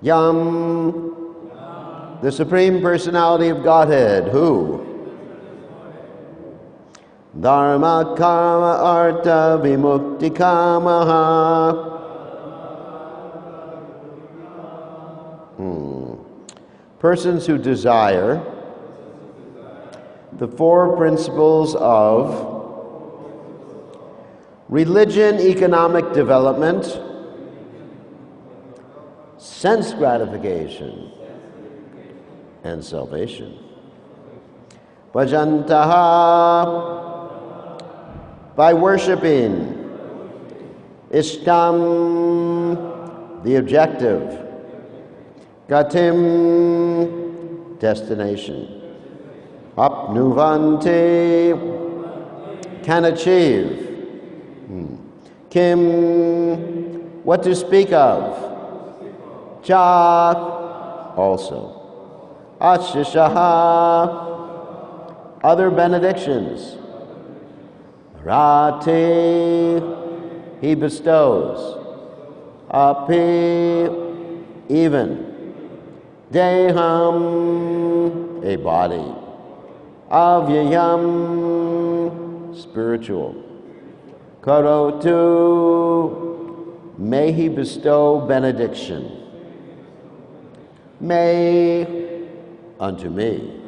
Yam, the Supreme Personality of Godhead, who? Dharma, karma, artha, vimukti, kamaha. Persons who desire the four principles of religion, economic development, sense gratification, and salvation. Bhajantaha, by worshiping. Ishtam, the objective. Gatim, destination. Apnuvanti, can achieve. Kim, what to speak of. Cha, also. Ashishaha, other benedictions. Rati, he bestows. Api, even. Deham, a body. Avyayam, spiritual. Karotu, may he bestow benediction. May, unto me.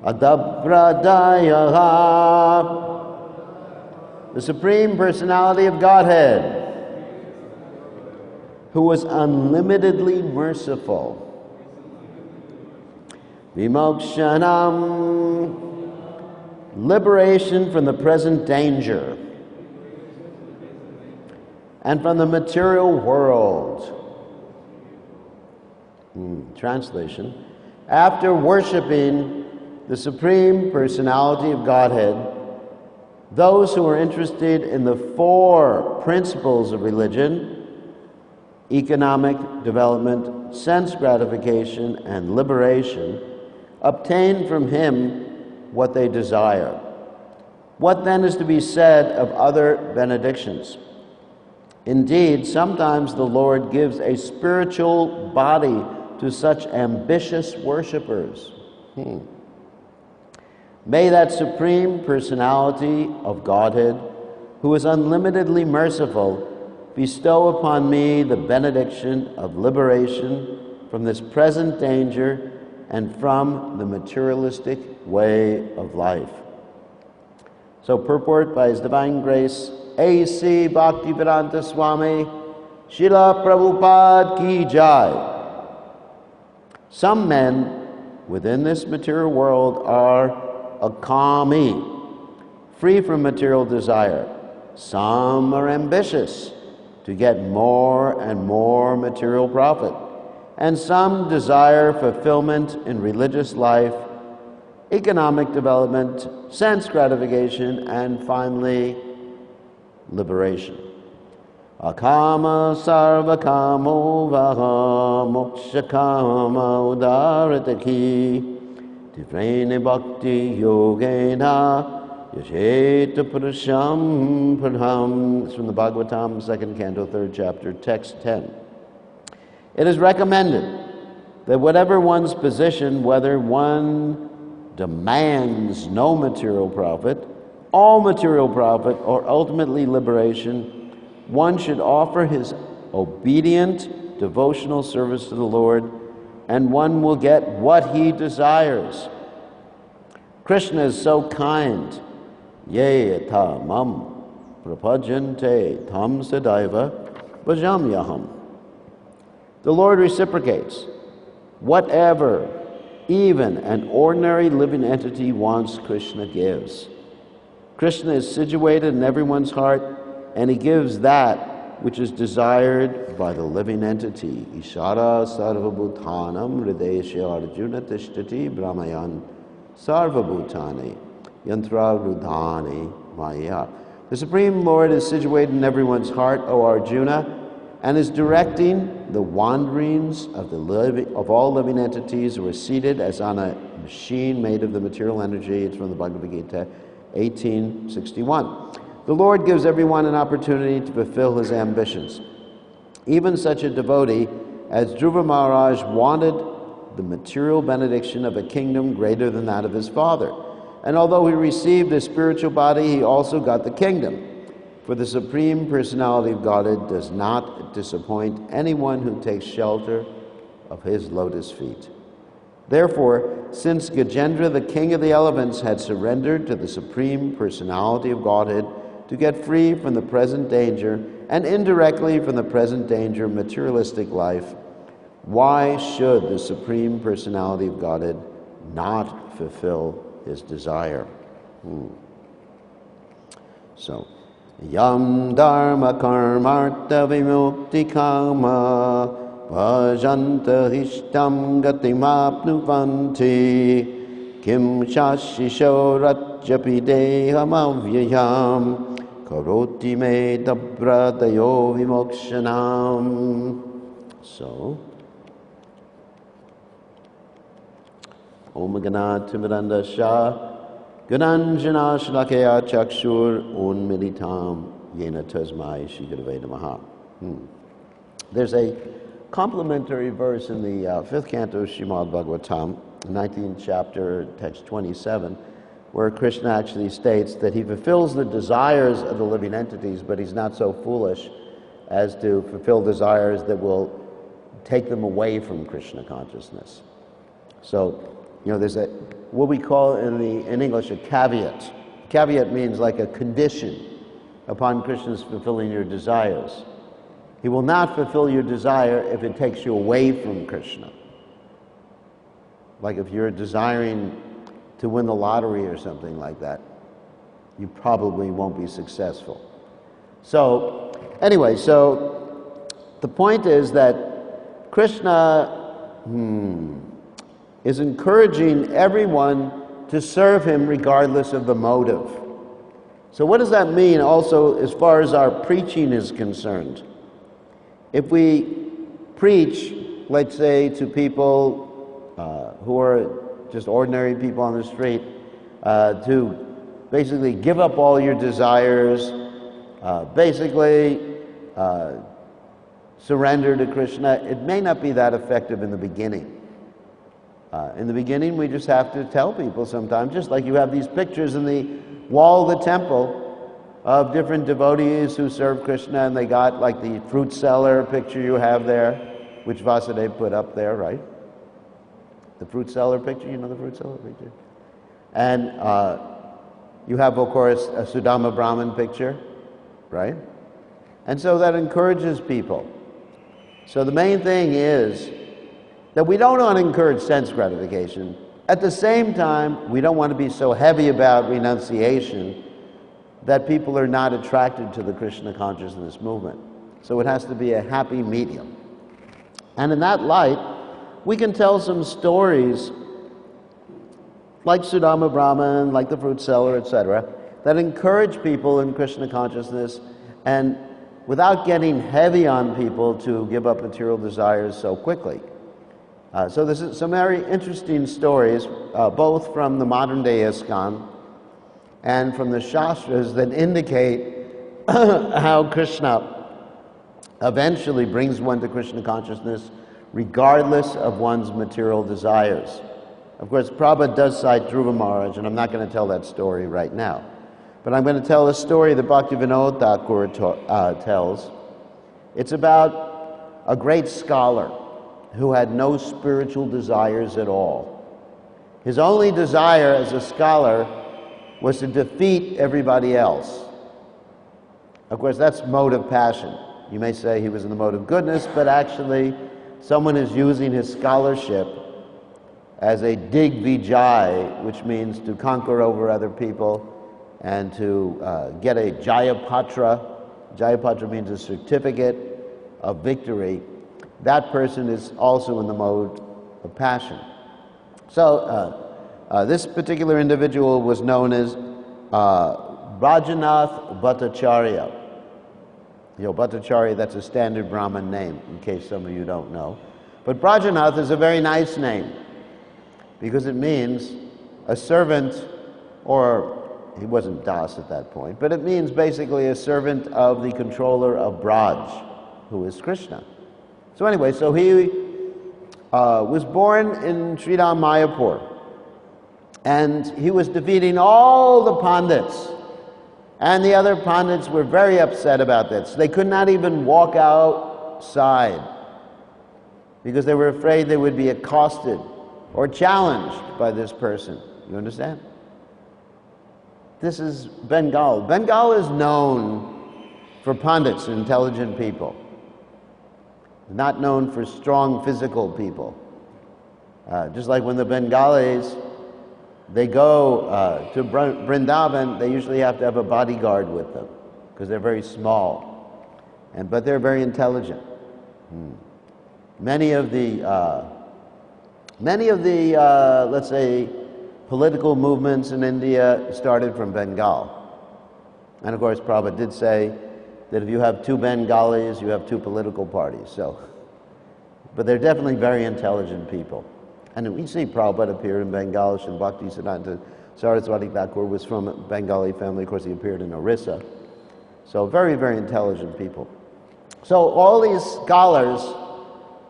Adabradayaha, the Supreme Personality of Godhead, who was unlimitedly merciful. Vimokshanam, liberation from the present danger and from the material world. Translation: after worshiping the Supreme Personality of Godhead, those who are interested in the four principles of religion, economic development, sense gratification, and liberation, obtain from him what they desire. What then is to be said of other benedictions? Indeed, sometimes the Lord gives a spiritual body to such ambitious worshipers. May that Supreme Personality of Godhead, who is unlimitedly merciful, bestow upon me the benediction of liberation from this present danger and from the materialistic way of life. So purport by His Divine Grace, A.C. Bhaktivedanta Swami, Srila Prabhupada Ki Jai. Some men within this material world are akami, free from material desire. Some are ambitious to get more and more material profit. And some desire fulfillment in religious life, economic development, sense gratification, and finally, liberation. Akama sarva kamo vaha moksha kama udarataki tivrene bhakti yogena yasheta purusham pradham. It's from the Bhagavatam, 2nd Canto, 3rd Chapter, Text 10. It is recommended that whatever one's position, whether one demands no material profit, all material profit, or ultimately liberation, one should offer his obedient devotional service to the Lord, and one will get what he desires. Krishna is so kind. Ye tamam prapajante tam sadaiva bhajamyaham. The Lord reciprocates. Whatever even an ordinary living entity wants, Krishna gives. Krishna is situated in everyone's heart, and he gives that which is desired by the living entity. Ishara sarvabhutanam hrideshe arjuna tishtati brahmayan sarvabhutani yantra rudhani maya. The Supreme Lord is situated in everyone's heart, O Arjuna, and is directing the wanderings of all living entities who are seated as on a machine made of the material energy. It's from the Bhagavad Gita, 1861. The Lord gives everyone an opportunity to fulfill his ambitions. Even such a devotee as Dhruva Maharaj wanted the material benediction of a kingdom greater than that of his father. And although he received a spiritual body, he also got the kingdom. For the Supreme Personality of Godhead does not disappoint anyone who takes shelter of his lotus feet. Therefore, since Gajendra, the king of the elephants, had surrendered to the Supreme Personality of Godhead to get free from the present danger and indirectly from the present danger of materialistic life, why should the Supreme Personality of Godhead not fulfill his desire? So, Yam dharma karmartha vimukti kama bhajanta hishtam gatimapnuvanti kim shashisho rajyapi deham avyayam karoti me dabradayo vimokshanam. So, Om Gana Timidanda Shah Gananjana Shlakaya Chakshur Unmilitam Yena Tasmai Shikadave Namaha. There's a complementary verse in the 5th canto of Srimad Bhagavatam, 19th chapter, text 27, where Krishna actually states that he fulfills the desires of the living entities, but he's not so foolish as to fulfill desires that will take them away from Krishna consciousness. So, there's what we call in English a caveat. Caveat means like a condition upon Krishna's fulfilling your desires. He will not fulfill your desire if it takes you away from Krishna. Like if you're desiring to win the lottery or something like that, you probably won't be successful. So, anyway, the point is that Krishna is encouraging everyone to serve him regardless of the motive. So what does that mean also as far as our preaching is concerned? If we preach, let's say, to people who are just ordinary people on the street, to basically give up all your desires, surrender to Krishna, it may not be that effective in the beginning. In the beginning, we just have to tell people sometimes, just like you have these pictures in the wall of the temple of different devotees who serve Krishna, and they got like the fruit seller picture you have there, which Vasudeva put up there, right? The fruit seller picture, you know the fruit seller picture? And you have, of course, a Sudama Brahman picture, right? And so that encourages people. So the main thing is that we don't want to encourage sense gratification. At the same time, we don't want to be so heavy about renunciation that people are not attracted to the Krishna consciousness movement. So it has to be a happy medium. And in that light, we can tell some stories like Sudama Brahman, like the fruit seller, etc., that encourage people in Krishna consciousness and without getting heavy on people to give up material desires so quickly. So this is some very interesting stories, both from the modern day ISKCON and from the Shastras, that indicate how Krishna eventually brings one to Krishna consciousness regardless of one's material desires. Of course, Prabhupada does cite Dhruva Maharaj, and I'm not going to tell that story right now. But I'm going to tell a story that Bhaktivinoda Thakur tells. It's about a great scholar who had no spiritual desires at all. His only desire as a scholar was to defeat everybody else. Of course, that's mode of passion. You may say he was in the mode of goodness, but actually someone is using his scholarship as a digvijay, which means to conquer over other people and to get a jayapatra. Jayapatra means a certificate of victory. That person is also in the mode of passion. So this particular individual was known as Brajanath Bhattacharya. Bhattacharya, that's a standard Brahmin name, in case some of you don't know. But Brajanath is a very nice name, because it means a servant, or he wasn't Das at that point, but it means basically a servant of the controller of Braj, who is Krishna. So anyway, so he was born in Sridham Mayapur, and he was defeating all the Pandits, and the other Pandits were very upset about this. They could not even walk outside because they were afraid they would be accosted or challenged by this person. You understand? This is Bengal. Bengal is known for Pandits, intelligent people. Not known for strong physical people. Just like when the Bengalis, they go to Vrindavan, they usually have to have a bodyguard with them because they're very small, but they're very intelligent. Many of the let's say political movements in India started from Bengal, and of course Prabhupada did say that if you have two Bengalis, you have two political parties. So, but they're definitely very intelligent people. And we see Prabhupada appear in Bengal. Srila Bhaktisiddhanta Saraswati Thakur was from a Bengali family. Of course, he appeared in Orissa. So very, very intelligent people. So all these scholars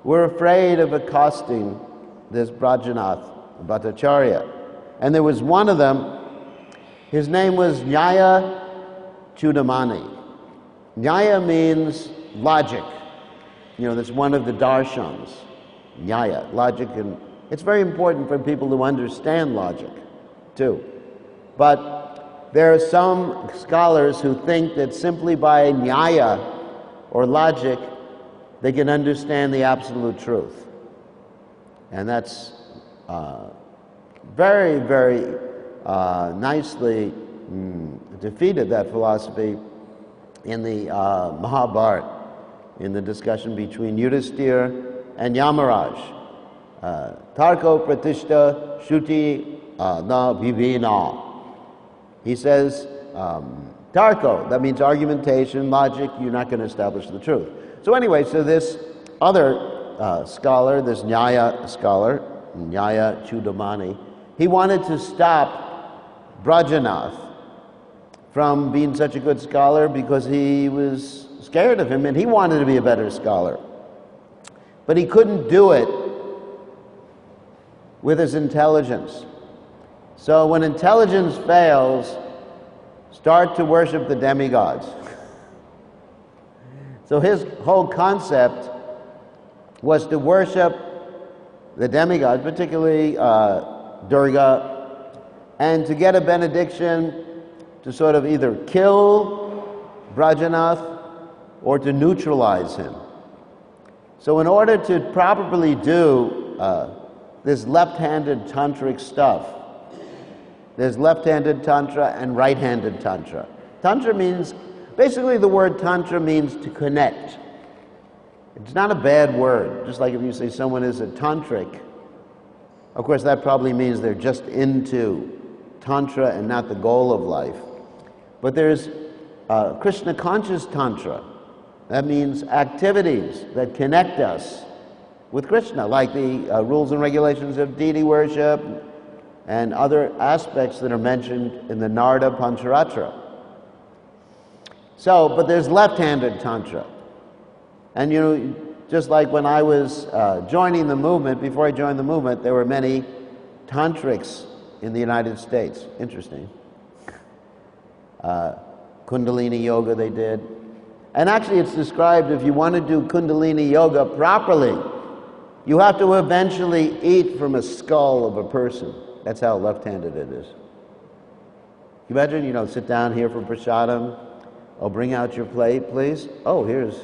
were afraid of accosting this Brajanath Bhattacharya. And there was one of them, his name was Nyaya Chudamani. Nyaya means logic. You know, that's one of the darshans. Nyaya, logic, and it's very important for people to understand logic, too. But there are some scholars who think that simply by Nyaya, or logic, they can understand the absolute truth. And that's very, very nicely defeated, that philosophy, in the Mahabharata, in the discussion between Yudhisthira and Yamaraj. Tarko pratishta shruti na vivina. He says, Tarko, that means argumentation, logic, you're not going to establish the truth. So anyway, so this other scholar, this Nyaya scholar, Nyaya Chudamani, he wanted to stop Brajanath from being such a good scholar because he was scared of him and he wanted to be a better scholar. But he couldn't do it with his intelligence. So when intelligence fails, start to worship the demigods. So his whole concept was to worship the demigods, particularly Durga, and to get a benediction to sort of either kill Brajanath or to neutralize him. So in order to properly do this left-handed tantric stuff, there's left-handed tantra and right-handed tantra. Tantra means, basically the word tantra means to connect. It's not a bad word, just like if you say someone is a tantric, of course that probably means they're just into tantra and not the goal of life. But there's Krishna conscious tantra. That means activities that connect us with Krishna, like the rules and regulations of deity worship and other aspects that are mentioned in the Narada Pancharatra. So, but there's left-handed tantra. And you know, just like when I was joining the movement, before I joined the movement, there were many tantrics in the United States. Interesting. Kundalini yoga they did. And actually it's described, if you want to do Kundalini yoga properly, you have to eventually eat from a skull of a person. That's how left-handed it is. You imagine, you know, sit down here for prasadam. Oh, bring out your plate, please. Oh, here's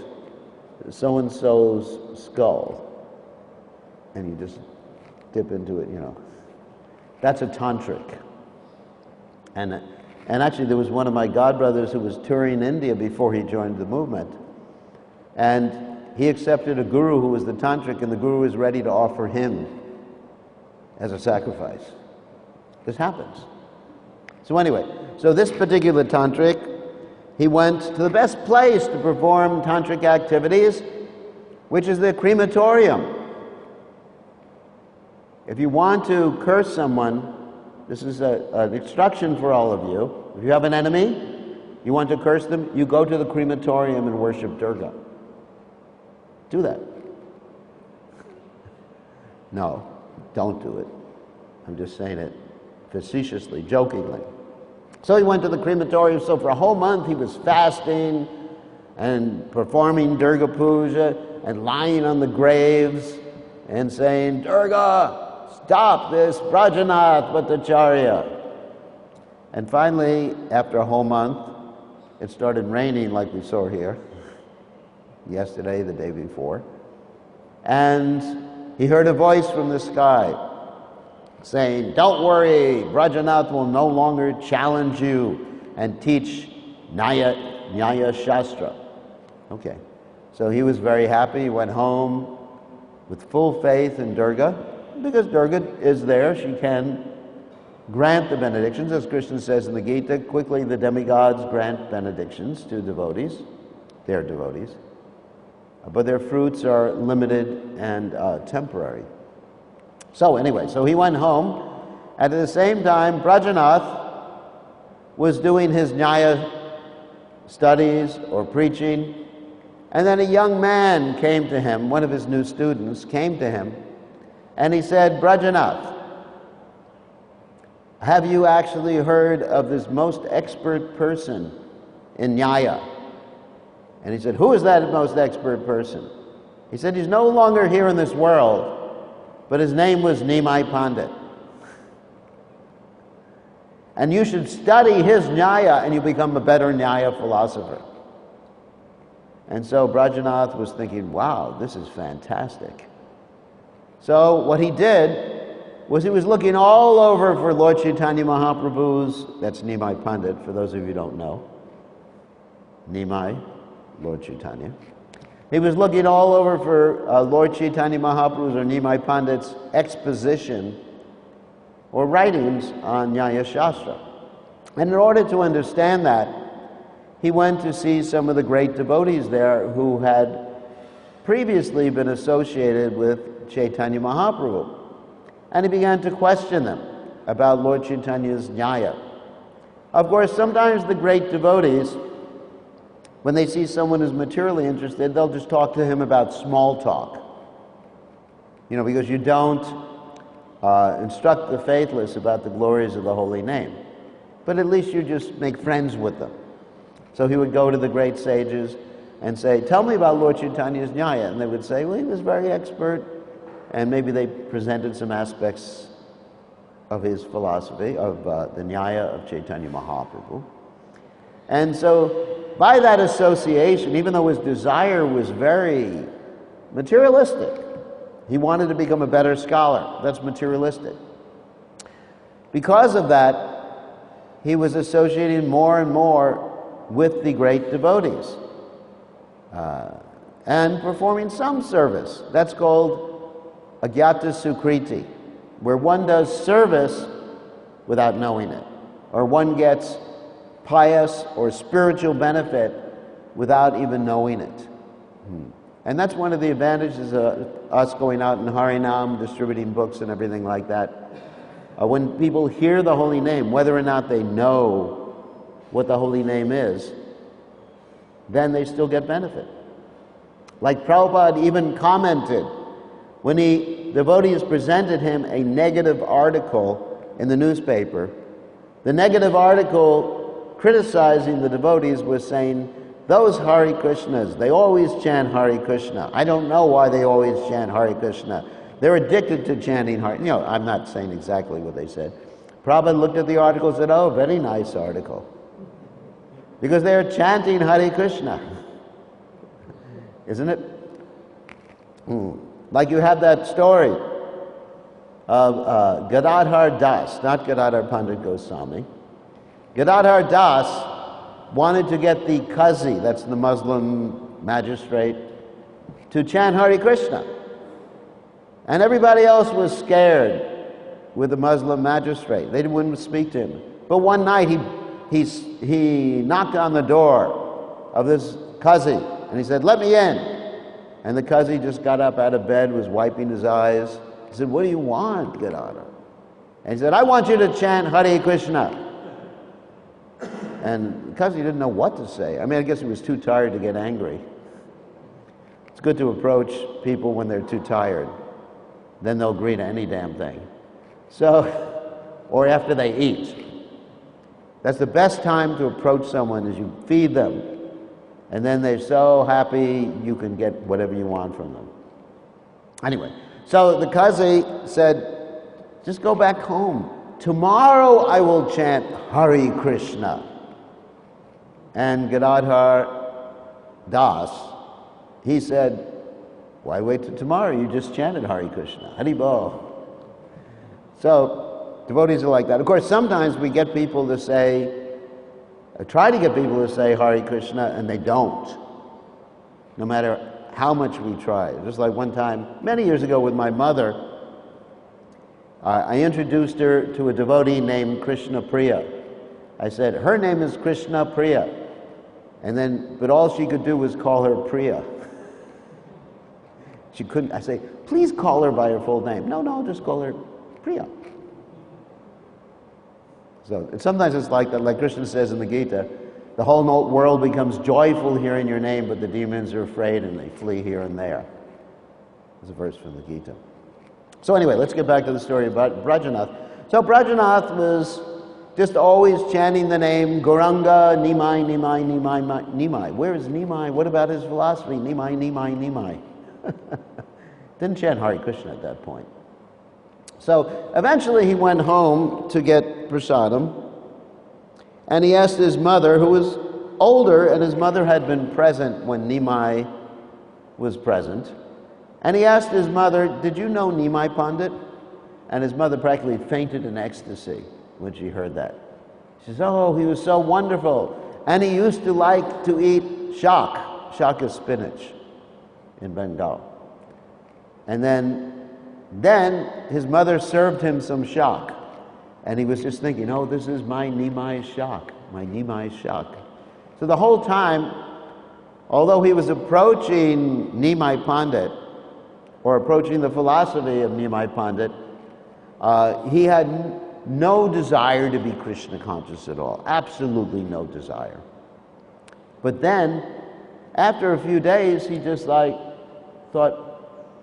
so-and-so's skull. And you just dip into it, you know. That's a tantric. And actually there was one of my godbrothers who was touring India before he joined the movement. And he accepted a guru who was the tantric, and the guru was ready to offer him as a sacrifice. This happens. So anyway, so this particular tantric, he went to the best place to perform tantric activities, which is the crematorium. If you want to curse someone, this is an instruction for all of you. If you have an enemy, you want to curse them, you go to the crematorium and worship Durga. Do that. No, don't do it. I'm just saying it facetiously, jokingly. So he went to the crematorium. So for a whole month he was fasting and performing Durga Puja and lying on the graves and saying, Durga, stop this Brajanath Bhattacharya. And finally, after a whole month, it started raining like we saw here, yesterday, the day before. And he heard a voice from the sky saying, don't worry, Brajanath will no longer challenge you and teach Nyaya Shastra. Okay, so he was very happy. He went home with full faith in Durga, because Durga is there. She can grant the benedictions. As Krishna says in the Gita, quickly the demigods grant benedictions to devotees, their devotees. But their fruits are limited and temporary. So anyway, so he went home, and at the same time, Brajanath was doing his Nyaya studies or preaching, and then a young man came to him, one of his new students came to him, and he said, Brajanath, have you actually heard of this most expert person in Nyaya? And he said, who is that most expert person? He said, he's no longer here in this world, but his name was Nimai Pandit. And you should study his Nyaya and you become a better Nyaya philosopher. And so Brajanath was thinking, wow, this is fantastic. So what he did was he was looking all over for Lord Chaitanya Mahaprabhu's, that's Nimai Pandit, for those of you who don't know. Nimai, Lord Chaitanya. He was looking all over for Lord Chaitanya Mahaprabhu's or Nimai Pandit's exposition or writings on Nyaya Shastra. And in order to understand that, he went to see some of the great devotees there who had previously been associated with Chaitanya Mahaprabhu. And he began to question them about Lord Chaitanya's Nyaya. Of course, sometimes the great devotees, when they see someone who's materially interested, they'll just talk to him about small talk. You know, because you don't instruct the faithless about the glories of the holy name. But at least you just make friends with them. So he would go to the great sages and say, tell me about Lord Chaitanya's Nyaya. And they would say, well, he was very expert. And maybe they presented some aspects of his philosophy, of the Nyaya of Chaitanya Mahaprabhu. And so by that association, even though his desire was very materialistic, he wanted to become a better scholar. That's materialistic. Because of that, he was associating more and more with the great devotees and performing some service. That's called Agyata Sukriti, where one does service without knowing it, or one gets pious or spiritual benefit without even knowing it. And that's one of the advantages of us going out in Harinam, distributing books and everything like that. When people hear the holy name, whether or not they know what the holy name is, then they still get benefit. Like Prabhupada even commented, when devotees presented him a negative article in the newspaper, the negative article criticizing the devotees was saying, those Hare Krishnas, they always chant Hare Krishna. I don't know why they always chant Hare Krishna. They're addicted to chanting Hare. You know, I'm not saying exactly what they said. Prabhupada looked at the article and said, oh, very nice article. Because they're chanting Hare Krishna. Isn't it? Like you have that story of Gadadhar Das, not Gadadhar Pandit Goswami. Gadadhar Das wanted to get the Qazi, that's the Muslim magistrate, to chant Hare Krishna. And everybody else was scared with the Muslim magistrate. They wouldn't speak to him. But one night he knocked on the door of this Qazi and he said, let me in. And the Qazi just got up out of bed, was wiping his eyes. He said, what do you want, Gadadhar? And he said, I want you to chant Hare Krishna. And Qazi didn't know what to say. I mean, I guess he was too tired to get angry. It's good to approach people when they're too tired. then they'll agree to any damn thing. So, or after they eat. That's the best time to approach someone, is you feed them. And then they're so happy you can get whatever you want from them. Anyway, so the Kazi said, just go back home. Tomorrow I will chant Hare Krishna. And Gadadhar Das, he said, why wait till tomorrow? You just chanted Hare Krishna. Haribol. So, devotees are like that. Of course, sometimes we get people to say, try to get people to say Hare Krishna, and they don't. No matter how much we try. Just like one time, many years ago with my mother, I introduced her to a devotee named Krishna Priya. I said, her name is Krishna Priya. But all she could do was call her Priya. She couldn't, I say, please call her by her full name. No, just call her Priya. So sometimes it's like that, like Krishna says in the Gita, the whole world becomes joyful hearing your name, but the demons are afraid and they flee here and there. There's a verse from the Gita. So anyway, let's get back to the story about Brajanath. So Brajanath was just always chanting the name Gauranga, Nimai, Nimai, Nimai, Nimai. Where is Nimai? What about his philosophy? Nimai, Nimai, Nimai. Didn't chant Hare Krishna at that point. So eventually he went home to get prasadam, and he asked his mother, who was older, and his mother had been present when Nimai was present, and he asked his mother, did you know Nimai Pandit? And his mother practically fainted in ecstasy when she heard that. She says, oh, he was so wonderful, and he used to like to eat shak. Shak is spinach in Bengal. And then his mother served him some shak. And he was just thinking, oh, this is my Nimai shak, my Nimai shak. So the whole time, although he was approaching Nimai Pandit, or approaching the philosophy of Nimai Pandit, he had no desire to be Krishna conscious at all. Absolutely no desire. But then, after a few days, he just thought,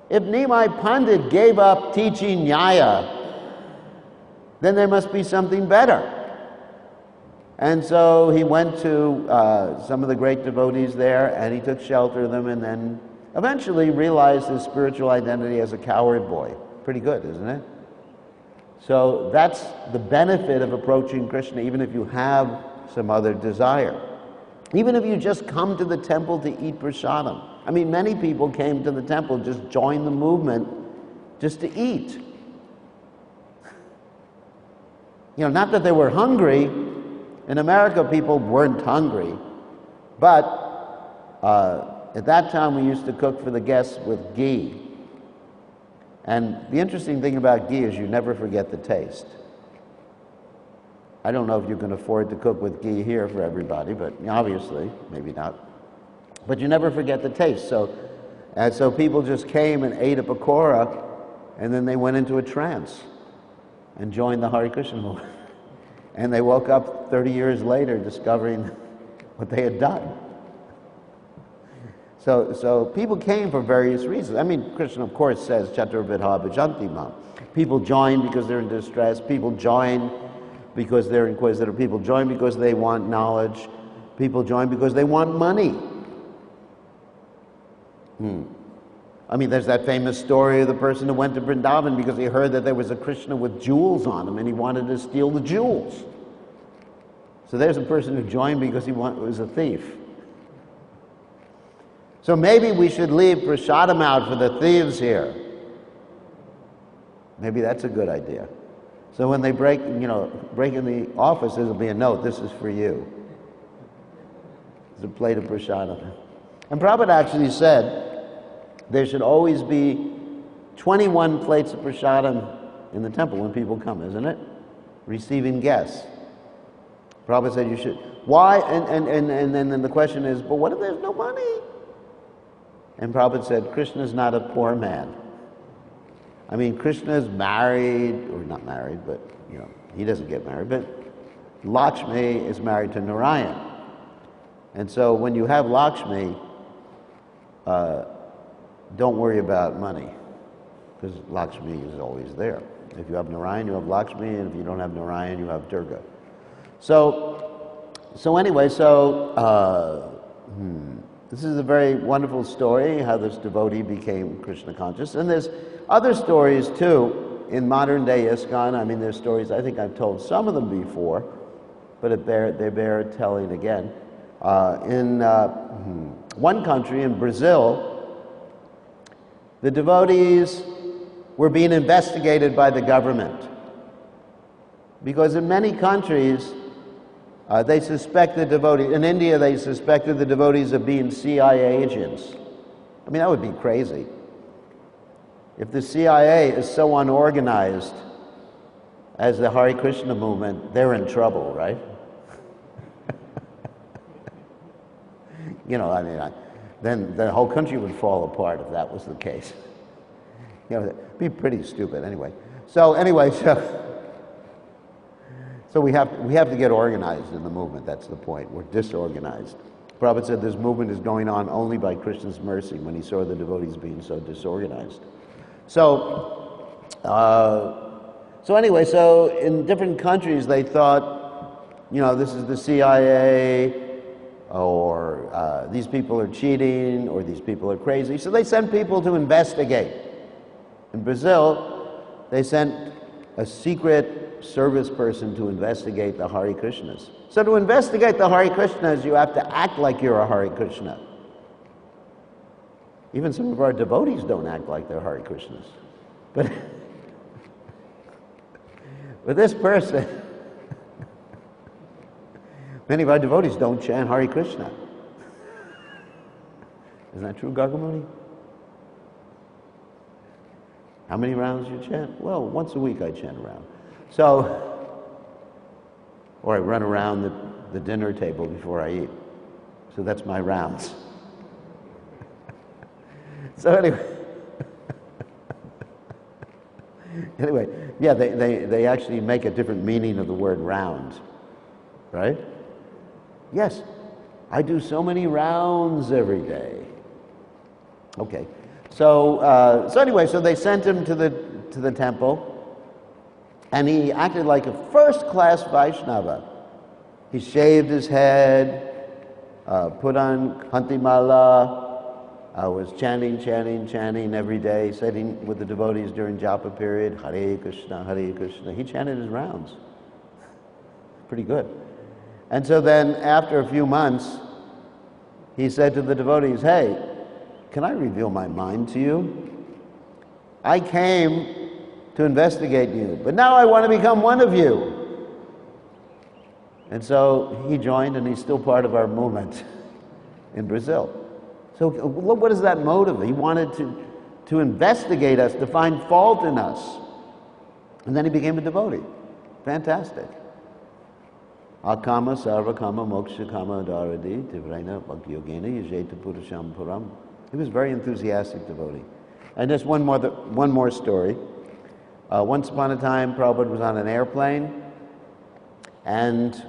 if Nimai Pandit gave up teaching Nyaya, then there must be something better. And so he went to some of the great devotees there, and he took shelter of them, and then eventually realized his spiritual identity as a cowherd boy. Pretty good, isn't it? So that's the benefit of approaching Krishna, even if you have some other desire. Even if you just come to the temple to eat prasadam. I mean, many people came to the temple, just joined the movement, just to eat. You know, not that they were hungry. In America, people weren't hungry. But at that time, we used to cook for the guests with ghee. And the interesting thing about ghee is you never forget the taste. I don't know if you can afford to cook with ghee here for everybody, but obviously, maybe not. But you never forget the taste. So people just came and ate a pakora, and then they went into a trance and joined the Hare Krishna movement. And they woke up 30 years later discovering what they had done. So people came for various reasons. I mean, Krishna, of course, says, Chatur Vidha Bhajanti Mam. People join because they're in distress. People join because they're inquisitive. People join because they want knowledge. People join because they want money. I mean, there's that famous story of the person who went to Vrindavan because he heard that there was a Krishna with jewels on him and he wanted to steal the jewels. So there's a person who joined because he was a thief. So maybe we should leave prasadam out for the thieves here. Maybe that's a good idea. So when they break in the office, there'll be a note, this is for you. There's a plate of prasadam. And Prabhupada actually said, there should always be 21 plates of prasadam in the temple when people come, isn't it? Receiving guests. Prabhupada said you should. Why? And then the question is, but what if there's no money? And Prabhupada said, Krishna is not a poor man. I mean, Krishna is married, or not married, but he doesn't get married, but Lakshmi is married to Narayan. And so when you have Lakshmi, don't worry about money. because Lakshmi is always there. If you have Narayan, you have Lakshmi, and if you don't have Narayan, you have Durga. So anyway, this is a very wonderful story, how this devotee became Krishna conscious. And there's other stories too in modern day ISKCON. I mean, there's stories, I think I've told some of them before, but they bear telling again. In one country, in Brazil, the devotees were being investigated by the government. Because in many countries, they suspected devotees. In India, they suspected the devotees of being CIA agents. I mean, that would be crazy. If the CIA is so unorganized as the Hare Krishna movement, they're in trouble, right? You know, I mean, then the whole country would fall apart if that was the case. You know, it'd be pretty stupid anyway. So we have to get organized in the movement. That's the point. We're disorganized. Prabhupada said this movement is going on only by Krishna's mercy when he saw the devotees being so disorganized. So anyway, in different countries they thought, you know, this is the CIA, or these people are cheating, or these people are crazy. So they sent people to investigate. In Brazil, they sent a secret service person to investigate the Hare Krishnas. So to investigate the Hare Krishnas, you have to act like you're a Hare Krishna. Even some of our devotees don't act like they're Hare Krishnas. But with this person, many of our devotees don't chant Hare Krishna. Isn't that true, Gargamuni? How many rounds do you chant? Well, once a week I chant a round. Or I run around the dinner table before I eat. So that's my rounds. So anyway, yeah, they actually make a different meaning of the word round, right? Yes, I do so many rounds every day. Okay, so anyway, so they sent him to the temple, and he acted like a first-class Vaishnava. He shaved his head, put on Kantimala, was chanting every day, sitting with the devotees during japa period, Hare Krishna, Hare Krishna. He chanted his rounds. Pretty good. And so then, after a few months, he said to the devotees, hey, can I reveal my mind to you? I came to investigate you, but now I want to become one of you. And so he joined, and he's still part of our movement in Brazil. So what is that motive? He wanted to investigate us, to find fault in us. And then he became a devotee. Fantastic. Akama sarva kama moksha kama dharadi tivrena bhagyogena yajeta purusham puram. He was a very enthusiastic devotee. And just one more story. Once upon a time, Prabhupada was on an airplane, and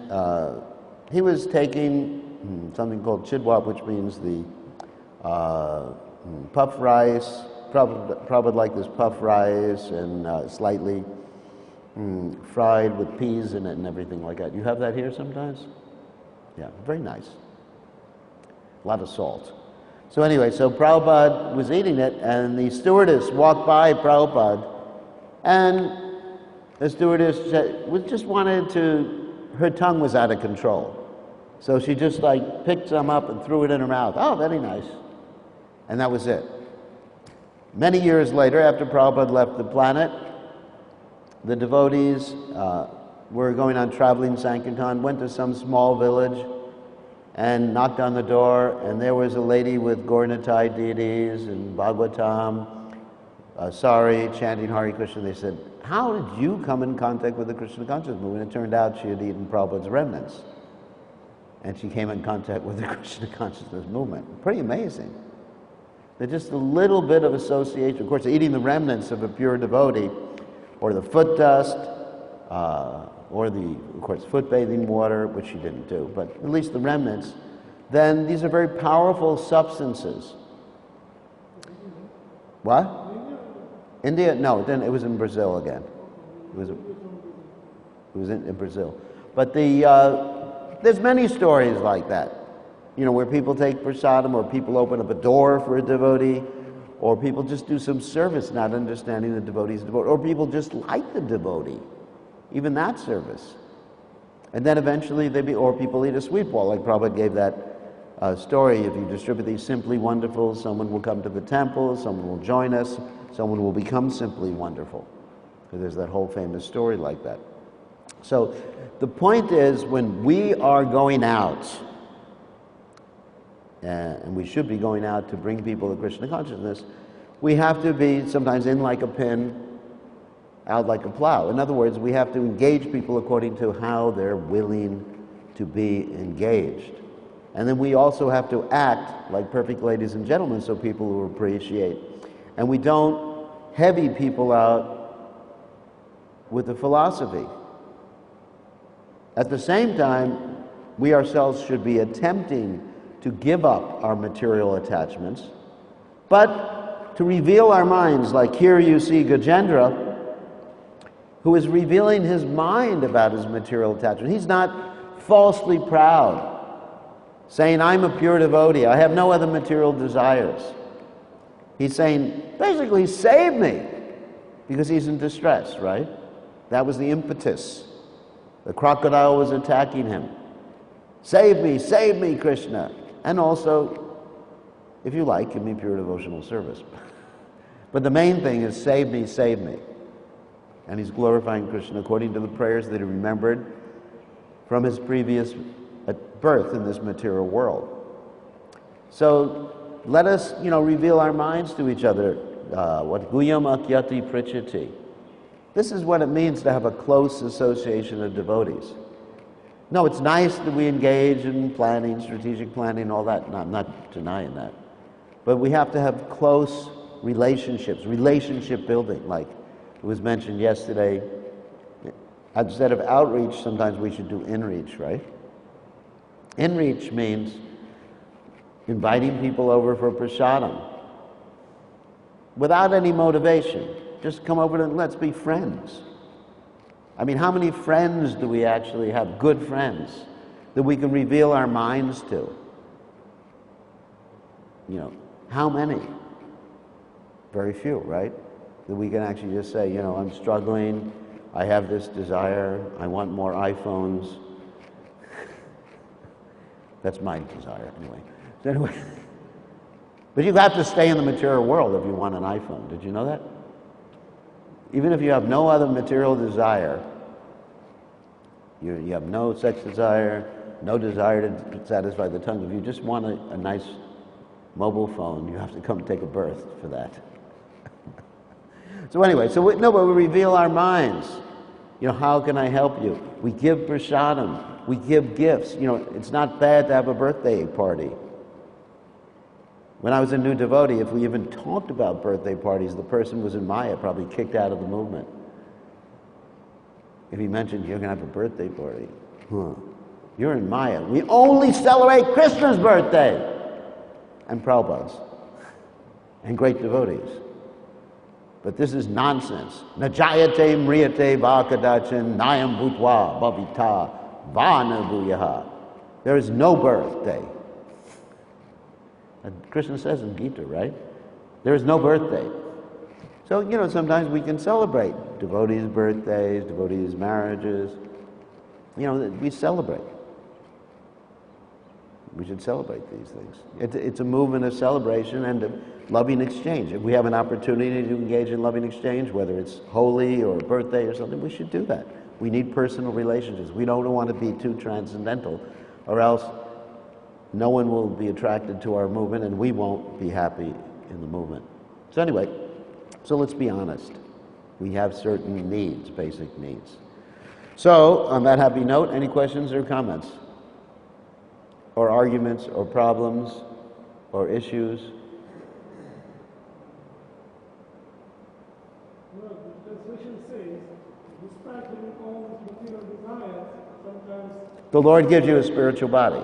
he was taking something called chidwap, which means the puff rice. Prabhupada liked this puff rice and slightly fried with peas in it and everything like that. You have that here sometimes? Yeah, very nice. A lot of salt. So anyway, so Prabhupada was eating it, and the stewardess walked by Prabhupada, and the stewardess just wanted to, her tongue was out of control. So she just like picked some up and threw it in her mouth. Oh, very nice. And that was it. Many years later, after Prabhupada left the planet, the devotees were going on traveling Sankirtan, went to some small village and knocked on the door, and there was a lady with Gaurnitai deities and Bhagavatam, chanting Hare Krishna. They said, how did you come in contact with the Krishna consciousness movement? And it turned out she had eaten Prabhupada's remnants. And she came in contact with the Krishna consciousness movement. Pretty amazing. There's just a little bit of association. Of course, eating the remnants of a pure devotee, or the foot dust, or of course, foot bathing water, which she didn't do, but at least the remnants, then these are very powerful substances. What? India? No, then it was in Brazil again. It was in Brazil. But there's many stories like that, you know, where people take prasadam, or people open up a door for a devotee, or people just do some service not understanding the devotee's devotee, or people just like the devotee, even that service. And then eventually or people eat a sweet ball, like Prabhupada gave that story. If you distribute these Simply Wonderful, someone will come to the temple, someone will join us, someone will become Simply Wonderful. So there's that whole famous story like that. So the point is, when we are going out, and we should be going out to bring people to Krishna consciousness, we have to be sometimes in like a pin, out like a plow. In other words, we have to engage people according to how they're willing to be engaged. And then we also have to act like perfect ladies and gentlemen, so people will appreciate. And we don't heavy people out with the philosophy. At the same time, we ourselves should be attempting to give up our material attachments, but to reveal our minds, like here you see Gajendra, who is revealing his mind about his material attachment. He's not falsely proud, saying, I'm a pure devotee, I have no other material desires. He's saying, basically, save me, because he's in distress, right? That was the impetus. The crocodile was attacking him. Save me, Krishna. And also, if you like, give me pure devotional service. But the main thing is, save me, save me. And he's glorifying Krishna according to the prayers that he remembered from his previous birth in this material world. So let us, reveal our minds to each other. What guyam akyati prichati. This is what it means to have a close association of devotees. No, it's nice that we engage in planning, strategic planning, all that. No, I'm not denying that. But we have to have close relationships, relationship building, like it was mentioned yesterday. Instead of outreach, sometimes we should do inreach, right? Inreach means inviting people over for prasadam without any motivation. Just come over and let's be friends. I mean, how many friends do we actually have, good friends, that we can reveal our minds to? How many? Very few, right? That we can actually just say, I'm struggling, I have this desire, I want more iPhones. That's my desire, anyway. So anyway, but you have to stay in the material world if you want an iPhone. Did you know that? Even if you have no other material desire, you have no sex desire, no desire to satisfy the tongue. If you just want a nice mobile phone, you have to come take a birth for that. So anyway, but we reveal our minds. How can I help you? We give prasadam. We give gifts. It's not bad to have a birthday party. When I was a new devotee, if we even talked about birthday parties, the person was in Maya, probably kicked out of the movement. If he mentioned, you're going to have a birthday party. You're in Maya. We only celebrate Krishna's birthday. And Prabhupada's. And great devotees. But this is nonsense. Najayate mriyate vakadachan nayam bhutva bhavita vana bhuyaha. There is no birthday. Krishna says in Gita, right? There is no birthday. So, sometimes we can celebrate devotees' birthdays, devotees' marriages. We celebrate. We should celebrate these things. It's a movement of celebration and of loving exchange. If we have an opportunity to engage in loving exchange, whether it's holy or a birthday or something, we should do that. We need personal relationships. We don't want to be too transcendental, or else no one will be attracted to our movement and we won't be happy in the movement. So anyway, let's be honest. We have certain needs, basic needs. So, on that happy note, any questions or comments? Or arguments, or problems, or issues? Well, the translation says, despite having all these material desires, sometimes The Lord gives you a spiritual body.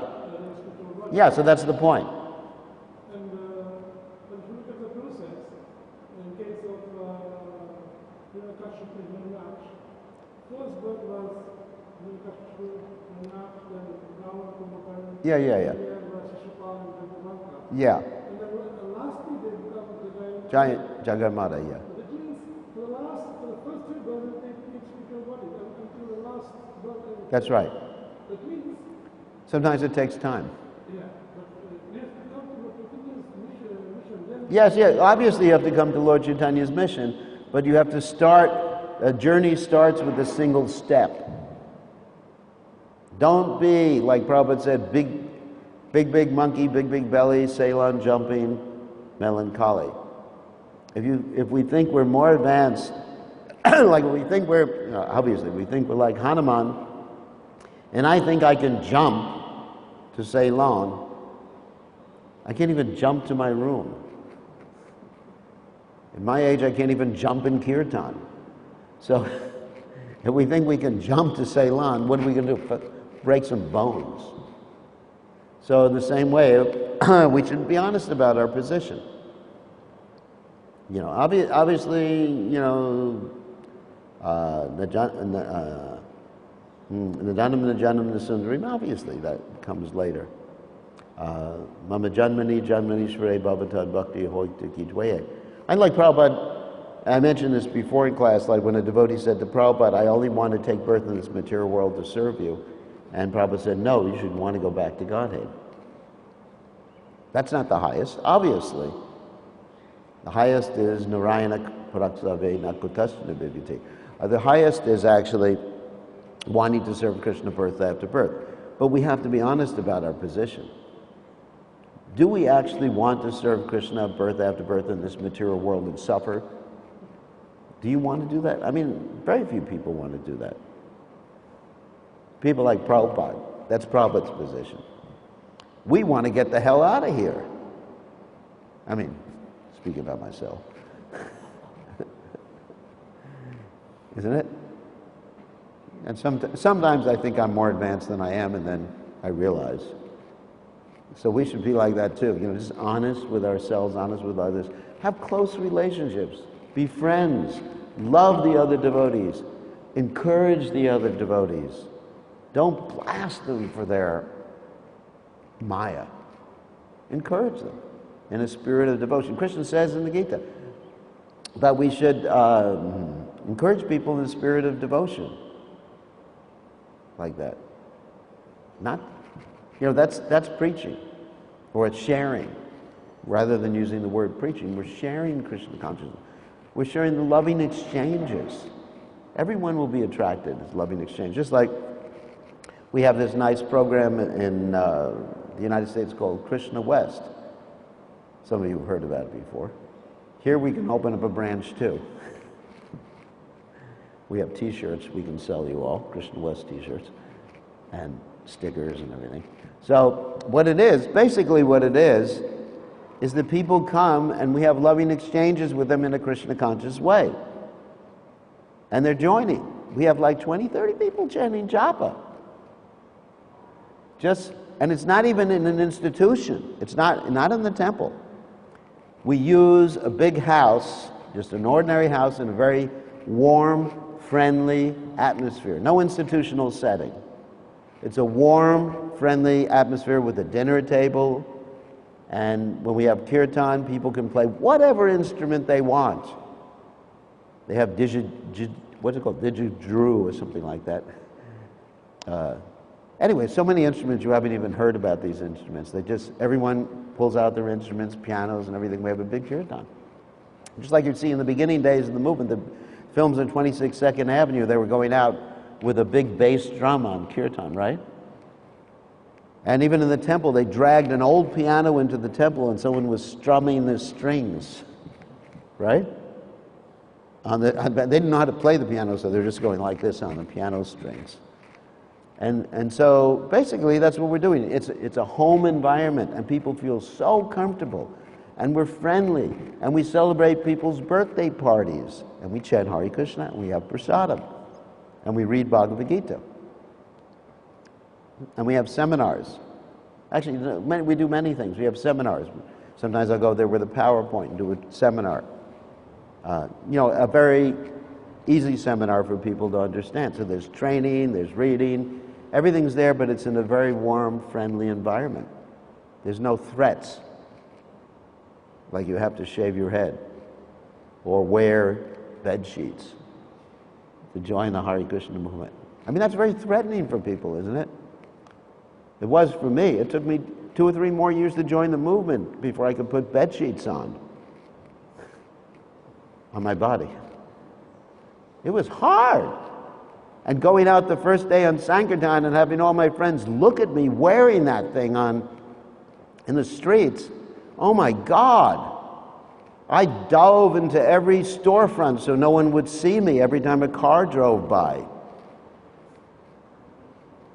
Yeah, so that's the point. And but if you look at the process, in case of worship is very much. First birth was Nilkashpu, Nanak, then Brahma Kumbhakarna, Yeah. Shishupal, and Dhanvanka. Yeah. And then lastly they become the Giant Jaganmata, yeah. That means for the first three births they take spiritual body until the last birth. That's right. That means, Sometimes it takes time. yeah, but we have to come to Lord Chaitanya's mission. Then Yes, obviously you have to come to Lord Chaitanya's mission, but you have to start, a journey starts with a single step. Don't be, like Prabhupada said, big monkey, big belly, Ceylon jumping, melancholy. If we think we're more advanced, like we think we're, obviously we think we're like Hanuman, and I think I can jump to Ceylon, I can't even jump to my room. At my age, I can't even jump in kirtan. So, if we think we can jump to Ceylon, what are we going to do? Break some bones. So, in the same way, we should be honest about our position. Obviously, Najanam Sundarim, obviously that comes later. Mama Janmani Shvare Bhavatad Bhakti Hoikta Kijwaye. And like Prabhupada, I mentioned this before in class, like when a devotee said to Prabhupada, I only want to take birth in this material world to serve you. And Prabhupada said, no, you should want to go back to Godhead. That's not the highest, obviously. The highest is Narayana Paraksave Nakutasana Bhiviti. The highest is actually wanting to serve Krishna birth after birth. But we have to be honest about our position. Do we actually want to serve Krishna birth after birth in this material world and suffer? Do you want to do that? I mean, very few people want to do that. People like Prabhupada, that's Prabhupada's position. We want to get the hell out of here. I mean, speaking about myself. Isn't it? And sometimes I think I'm more advanced than I am, and then I realize. So we should be like that too, just honest with ourselves, honest with others. Have close relationships. Be friends. Love the other devotees. Encourage the other devotees. Don't blast them for their Maya. Encourage them in a spirit of devotion. Krishna says in the Gita that we should encourage people in the spirit of devotion. Like that. Not, that's preaching, or it's sharing. Rather than using the word preaching, we're sharing Krishna consciousness. We're sharing the loving exchanges. Everyone will be attracted to loving exchange. Just like we have this nice program in the United States called Krishna West. Some of you have heard about it before. Here we can open up a branch too. We have t-shirts we can sell you all, Krishna West t-shirts, and stickers and everything. So basically what it is that people come and we have loving exchanges with them in a Krishna conscious way. And they're joining. We have like 20, 30 people chanting japa. And it's not even in an institution. It's not in the temple. We use a big house, just an ordinary house in a very warm, friendly atmosphere. No institutional setting. It's a warm, friendly atmosphere with a dinner table. And when we have kirtan, people can play whatever instrument they want. They have didgeridoo or something like that. Anyway, so many instruments, you haven't even heard about these instruments. Everyone pulls out their instruments, pianos and everything. We have a big kirtan. Just like you'd see in the beginning days of the movement, the films on 26 2nd Avenue, they were going out with a big bass drum on kirtan, right? And even in the temple, they dragged an old piano into the temple and someone was strumming the strings, right? They didn't know how to play the piano, so they're just going like this on the piano strings. And so basically that's what we're doing. It's a home environment and people feel so comfortable and we're friendly and we celebrate people's birthday parties and we chant Hare Krishna and we have prasadam and we read Bhagavad Gita. And we have seminars. Actually, we do many things. We have seminars. Sometimes I'll go there with a PowerPoint and do a seminar. A very easy seminar for people to understand. So there's training, there's reading, everything's there, but it's in a very warm, friendly environment. There's no threats, like you have to shave your head or wear bed sheets to join the Hare Krishna movement. I mean, that's very threatening for people, isn't it? It was for me. It took me 2 or 3 more years to join the movement before I could put bed sheets on my body. It was hard. And going out the first day on Sankirtan and having all my friends look at me wearing that thing in the streets, oh my God. I dove into every storefront so no one would see me every time a car drove by.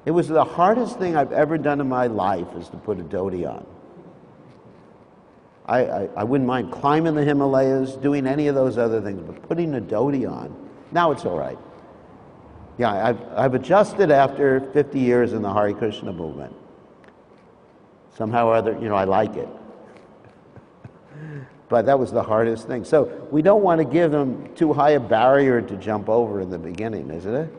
It was the hardest thing I've ever done in my life, is to put a dhoti on. I wouldn't mind climbing the Himalayas, doing any of those other things, but putting a dhoti on, now it's all right. Yeah, I've adjusted after 50 years in the Hare Krishna movement. Somehow or other, I like it. But that was the hardest thing. So we don't want to give them too high a barrier to jump over in the beginning, isn't it?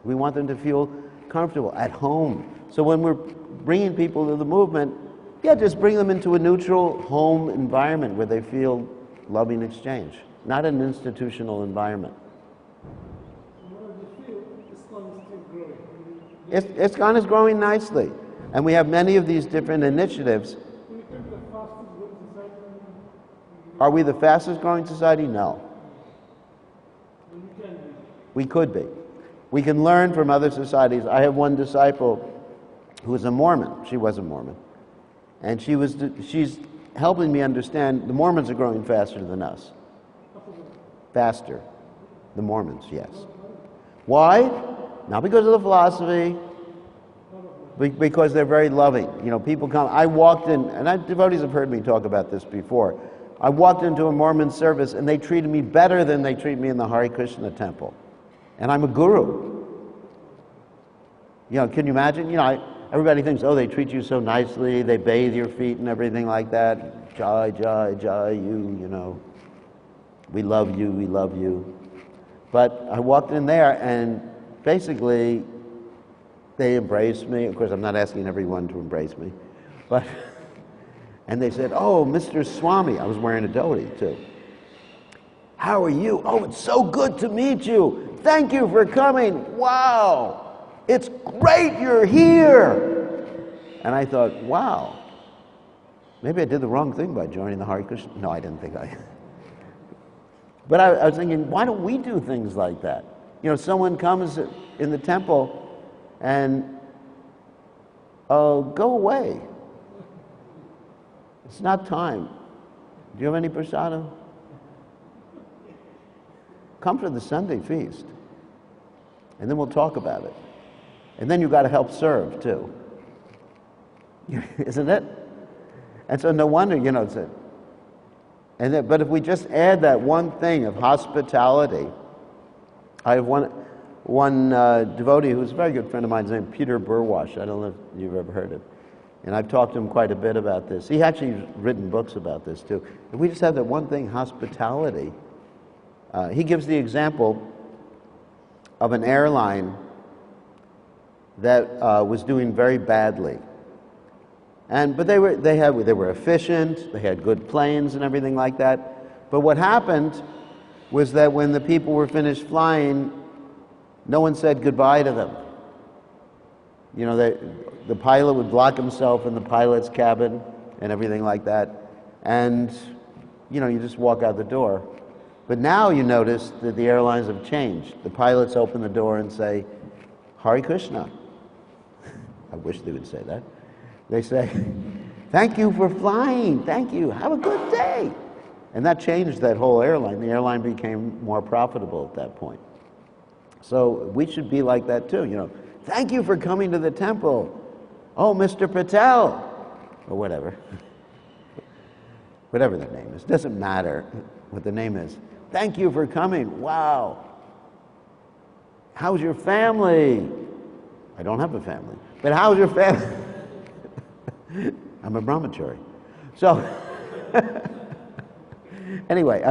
We want them to feel comfortable at home. So when we're bringing people to the movement, just bring them into a neutral home environment where they feel loving exchange, not an institutional environment. ISKCON is growing nicely, and we have many of these different initiatives. Are we the fastest growing society? No. We could be. We can learn from other societies. I have one disciple who is a Mormon. She was a Mormon. And she's helping me understand the Mormons are growing faster than us. Faster. The Mormons, yes. Why? Not because of the philosophy, because they're very loving. People come. I walked in, and devotees have heard me talk about this before. I walked into a Mormon service, and they treated me better than they treat me in the Hare Krishna temple. And I'm a guru. Can you imagine? Everybody thinks, oh, they treat you so nicely, they bathe your feet and everything like that. Jai, jai, jai, you. We love you, we love you. But I walked in there, and basically, they embraced me. Of course, I'm not asking everyone to embrace me. And they said, oh, Mr. Swami. I was wearing a dhoti, too. How are you? Oh, it's so good to meet you. Thank you for coming. Wow. It's great you're here. And I thought, wow, maybe I did the wrong thing by joining the Hare Krishna. No, I didn't think I. But I was thinking, why don't we do things like that? Someone comes in the temple and, oh, go away. It's not time. Do you have any prasadam? Come for the Sunday feast, and then we'll talk about it. And then you've got to help serve, too. Isn't it? And so no wonder, but if we just add that one thing of hospitality, I have one devotee who's a very good friend of mine, his name is Peter Burwash. I don't know if you've ever heard of him. And I've talked to him quite a bit about this. He actually has written books about this, too. If we just have that one thing, hospitality, he gives the example of an airline that was doing very badly. But they were efficient, they had good planes and everything like that. But what happened was that when the people were finished flying, no one said goodbye to them. The pilot would lock himself in the pilot's cabin and everything like that. And, you just walk out the door. But now you notice that the airlines have changed. The pilots open the door and say, Hare Krishna. I wish they would say that. They say, thank you for flying. Thank you. Have a good day. And that changed that whole airline. The airline became more profitable at that point. So we should be like that too. Thank you for coming to the temple. Oh, Mr. Patel. Or whatever. Whatever their name is. Doesn't matter what the name is. Thank you for coming. Wow. How's your family? I don't have a family. But how's your family? I'm a brahmachari. So, anyway,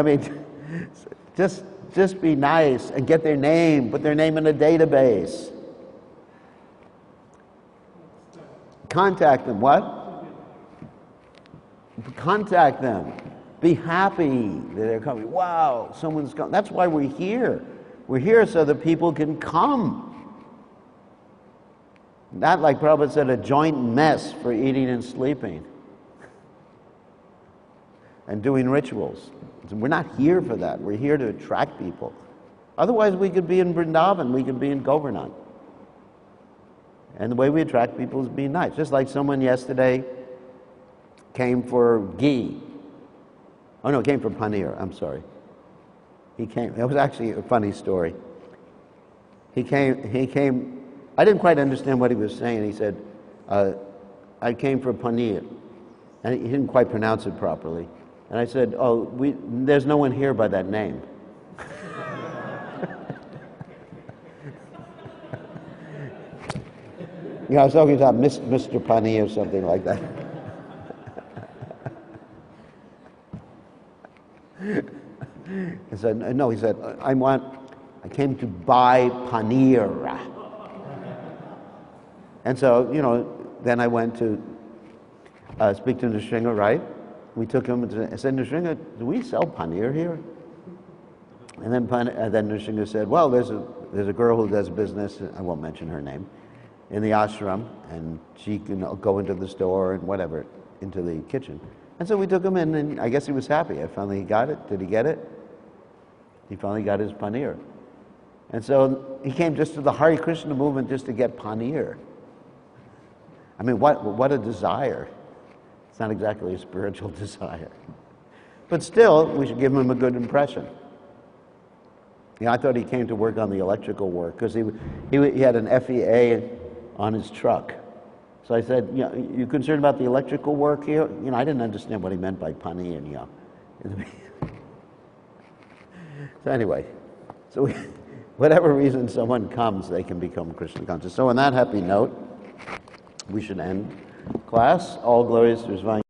just just be nice and get their name, put their name in a database. Contact them. What? Contact them. Be happy that they're coming. Wow, someone's coming. That's why we're here. We're here so that people can come. Not like Prabhupada said, a joint mess for eating and sleeping and doing rituals. We're not here for that. We're here to attract people. Otherwise, we could be in Vrindavan, we could be in Govardhan. And the way we attract people is being nice. Just like someone yesterday came for ghee. Oh no, came for paneer, I'm sorry. He came, it was actually a funny story. He came, I didn't quite understand what he was saying. He said, I came for paneer. And he didn't quite pronounce it properly. And I said, oh, there's no one here by that name. I was talking about Mr. Paneer or something like that. He said, no, he said, I came to buy paneer. And so, then I went to speak to Nrsinga, right? We took him and I said, Nrsinga, do we sell paneer here? And then Nrsinga said, well, there's a girl who does business, I won't mention her name, in the ashram, and she can go into the store and whatever, into the kitchen. And so we took him in, and I guess he was happy. I finally got it. Did he get it? He finally got his paneer. And so he came just to the Hare Krishna movement just to get paneer. I mean, what a desire. It's not exactly a spiritual desire. But still, we should give him a good impression. I thought he came to work on the electrical work because he had an FEA on his truck. So I said, you concerned about the electrical work here? I didn't understand what he meant by paneer, So anyway, whatever reason someone comes, they can become Krishna conscious. So on that happy note, we should end class. All glories to His divine